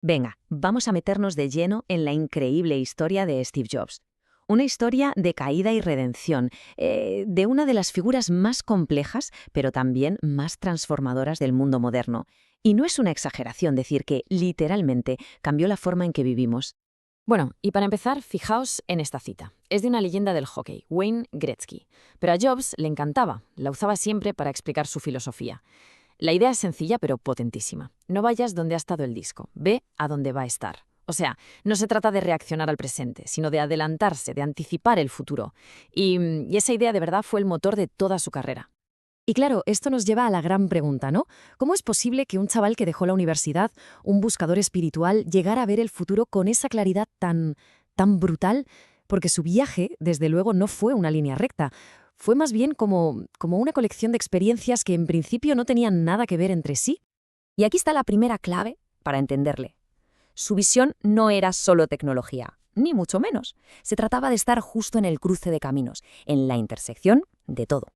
Venga, vamos a meternos de lleno en la increíble historia de Steve Jobs. Una historia de caída y redención, de una de las figuras más complejas, pero también más transformadoras del mundo moderno. Y no es una exageración decir que, literalmente, cambió la forma en que vivimos. Bueno, y para empezar, fijaos en esta cita. Es de una leyenda del hockey, Wayne Gretzky. Pero a Jobs le encantaba, la usaba siempre para explicar su filosofía. La idea es sencilla pero potentísima. No vayas donde ha estado el disco, ve a dónde va a estar. O sea, no se trata de reaccionar al presente, sino de adelantarse, de anticipar el futuro. Y esa idea de verdad fue el motor de toda su carrera. Y claro, esto nos lleva a la gran pregunta, ¿no? ¿Cómo es posible que un chaval que dejó la universidad, un buscador espiritual, llegara a ver el futuro con esa claridad tan brutal? Porque su viaje, desde luego, no fue una línea recta. Fue más bien como una colección de experiencias que en principio no tenían nada que ver entre sí. Y aquí está la primera clave para entenderle. Su visión no era solo tecnología, ni mucho menos. Se trataba de estar justo en el cruce de caminos, en la intersección de todo.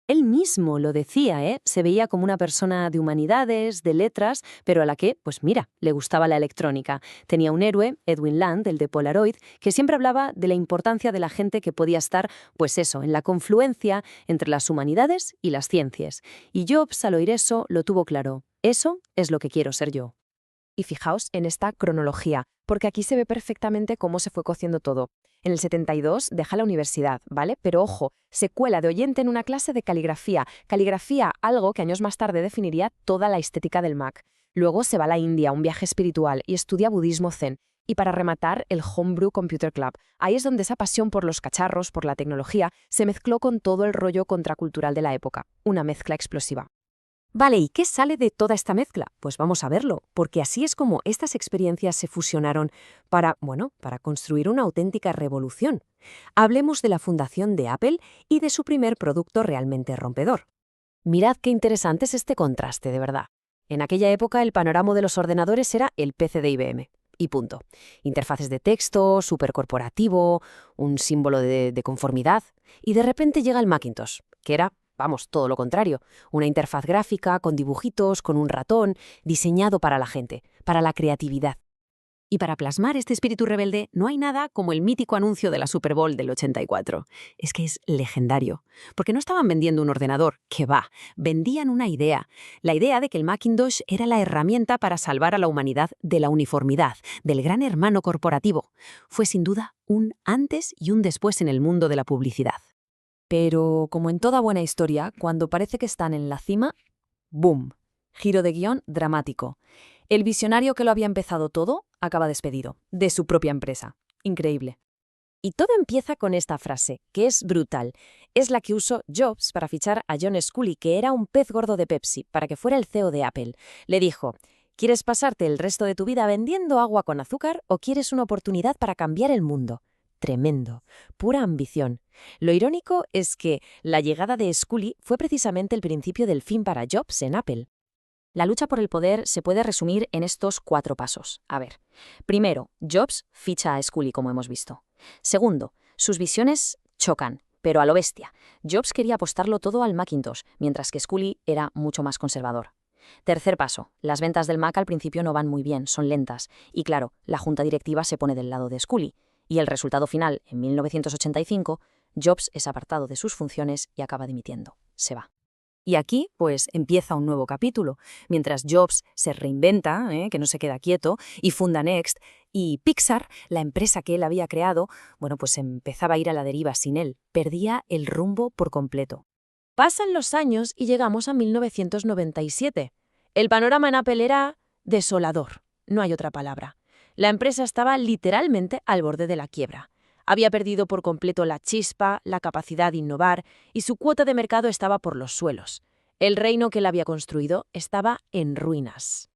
Él mismo lo decía, ¿eh? Se veía como una persona de humanidades, de letras, pero a la que, pues mira, le gustaba la electrónica. Tenía un héroe, Edwin Land, el de Polaroid, que siempre hablaba de la importancia de la gente que podía estar, pues eso, en la confluencia entre las humanidades y las ciencias. Y Jobs, al oír eso, lo tuvo claro. Eso es lo que quiero ser yo. Y fijaos en esta cronología, porque aquí se ve perfectamente cómo se fue cociendo todo. En el 72 deja la universidad, ¿vale? Pero ojo, se cuela de oyente en una clase de caligrafía. Caligrafía, algo que años más tarde definiría toda la estética del Mac. Luego se va a la India, un viaje espiritual, y estudia budismo zen. Y para rematar, el Homebrew Computer Club. Ahí es donde esa pasión por los cacharros, por la tecnología, se mezcló con todo el rollo contracultural de la época. Una mezcla explosiva. Vale, ¿y qué sale de toda esta mezcla? Pues vamos a verlo, porque así es como estas experiencias se fusionaron para construir una auténtica revolución. Hablemos de la fundación de Apple y de su primer producto realmente rompedor. Mirad qué interesante es este contraste, de verdad. En aquella época el panorama de los ordenadores era el PC de IBM. Y punto. Interfaces de texto, supercorporativo, un símbolo de conformidad. Y de repente llega el Macintosh, que era, vamos, todo lo contrario. Una interfaz gráfica, con dibujitos, con un ratón, diseñado para la gente, para la creatividad. Y para plasmar este espíritu rebelde no hay nada como el mítico anuncio de la Super Bowl del 84. Es que es legendario. Porque no estaban vendiendo un ordenador, que va, vendían una idea. La idea de que el Macintosh era la herramienta para salvar a la humanidad de la uniformidad, del gran hermano corporativo. Fue sin duda un antes y un después en el mundo de la publicidad. Pero, como en toda buena historia, cuando parece que están en la cima, ¡boom! Giro de guión dramático. El visionario que lo había empezado todo acaba despedido, de su propia empresa. Increíble. Y todo empieza con esta frase, que es brutal. Es la que usó Jobs para fichar a John Sculley, que era un pez gordo de Pepsi, para que fuera el CEO de Apple. Le dijo: ¿quieres pasarte el resto de tu vida vendiendo agua con azúcar o quieres una oportunidad para cambiar el mundo? Tremendo. Pura ambición. Lo irónico es que la llegada de Sculley fue precisamente el principio del fin para Jobs en Apple. La lucha por el poder se puede resumir en estos 4 pasos. A ver, primero, Jobs ficha a Sculley, como hemos visto. Segundo, sus visiones chocan, pero a lo bestia. Jobs quería apostarlo todo al Macintosh, mientras que Sculley era mucho más conservador. Tercer paso, las ventas del Mac al principio no van muy bien, son lentas. Y claro, la junta directiva se pone del lado de Sculley. Y el resultado final, en 1985, Jobs es apartado de sus funciones y acaba dimitiendo. Se va. Y aquí, pues, empieza un nuevo capítulo. Mientras Jobs se reinventa, que no se queda quieto, y funda Next, y Pixar, la empresa que él había creado, pues empezaba a ir a la deriva sin él. Perdía el rumbo por completo. Pasan los años y llegamos a 1997. El panorama en Apple era desolador. No hay otra palabra. La empresa estaba literalmente al borde de la quiebra. Había perdido por completo la chispa, la capacidad de innovar, y su cuota de mercado estaba por los suelos. El reino que él había construido estaba en ruinas.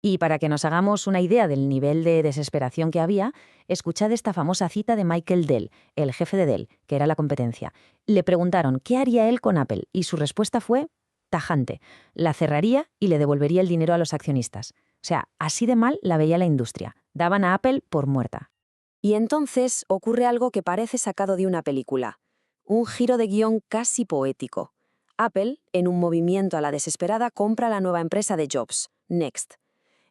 Y para que nos hagamos una idea del nivel de desesperación que había, escuchad esta famosa cita de Michael Dell, el jefe de Dell, que era la competencia. Le preguntaron qué haría él con Apple, y su respuesta fue tajante: la cerraría y le devolvería el dinero a los accionistas. O sea, así de mal la veía la industria. Daban a Apple por muerta. Y entonces ocurre algo que parece sacado de una película. Un giro de guión casi poético. Apple, en un movimiento a la desesperada, compra la nueva empresa de Jobs, Next.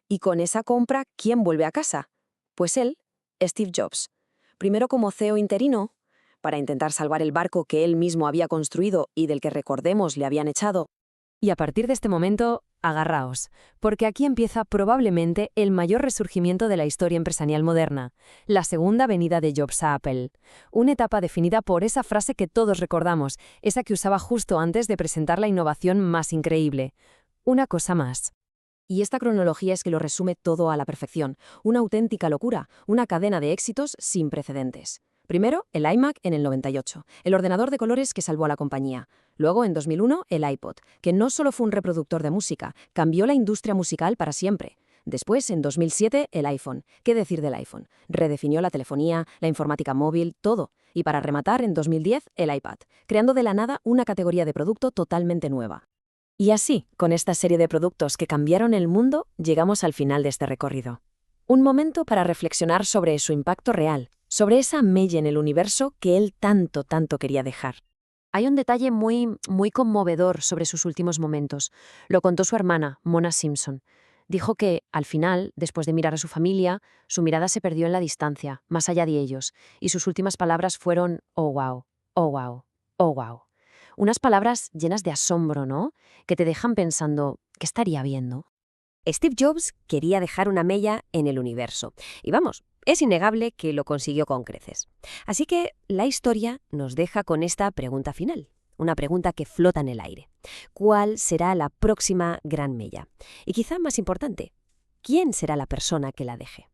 Y con esa compra, ¿quién vuelve a casa? Pues él, Steve Jobs. Primero como CEO interino, para intentar salvar el barco que él mismo había construido y del que, recordemos, le habían echado. Y a partir de este momento, agarraos, porque aquí empieza probablemente el mayor resurgimiento de la historia empresarial moderna, la segunda venida de Jobs a Apple. Una etapa definida por esa frase que todos recordamos, esa que usaba justo antes de presentar la innovación más increíble. Una cosa más. Y esta cronología es que lo resume todo a la perfección. Una auténtica locura, una cadena de éxitos sin precedentes. Primero, el iMac en el 98, el ordenador de colores que salvó a la compañía. Luego, en 2001, el iPod, que no solo fue un reproductor de música, cambió la industria musical para siempre. Después, en 2007, el iPhone. ¿Qué decir del iPhone? Redefinió la telefonía, la informática móvil, todo. Y para rematar, en 2010, el iPad, creando de la nada una categoría de producto totalmente nueva. Y así, con esta serie de productos que cambiaron el mundo, llegamos al final de este recorrido. Un momento para reflexionar sobre su impacto real, sobre esa mella en el universo que él tanto quería dejar. Hay un detalle muy conmovedor sobre sus últimos momentos. Lo contó su hermana, Mona Simpson. Dijo que, al final, después de mirar a su familia, su mirada se perdió en la distancia, más allá de ellos, y sus últimas palabras fueron «Oh, wow, oh, wow, oh, wow». Unas palabras llenas de asombro, ¿no? Que te dejan pensando, ¿qué estaría viendo? Steve Jobs quería dejar una mella en el universo. Y vamos, es innegable que lo consiguió con creces. Así que la historia nos deja con esta pregunta final. Una pregunta que flota en el aire. ¿Cuál será la próxima gran mella? Y quizá más importante, ¿quién será la persona que la deje?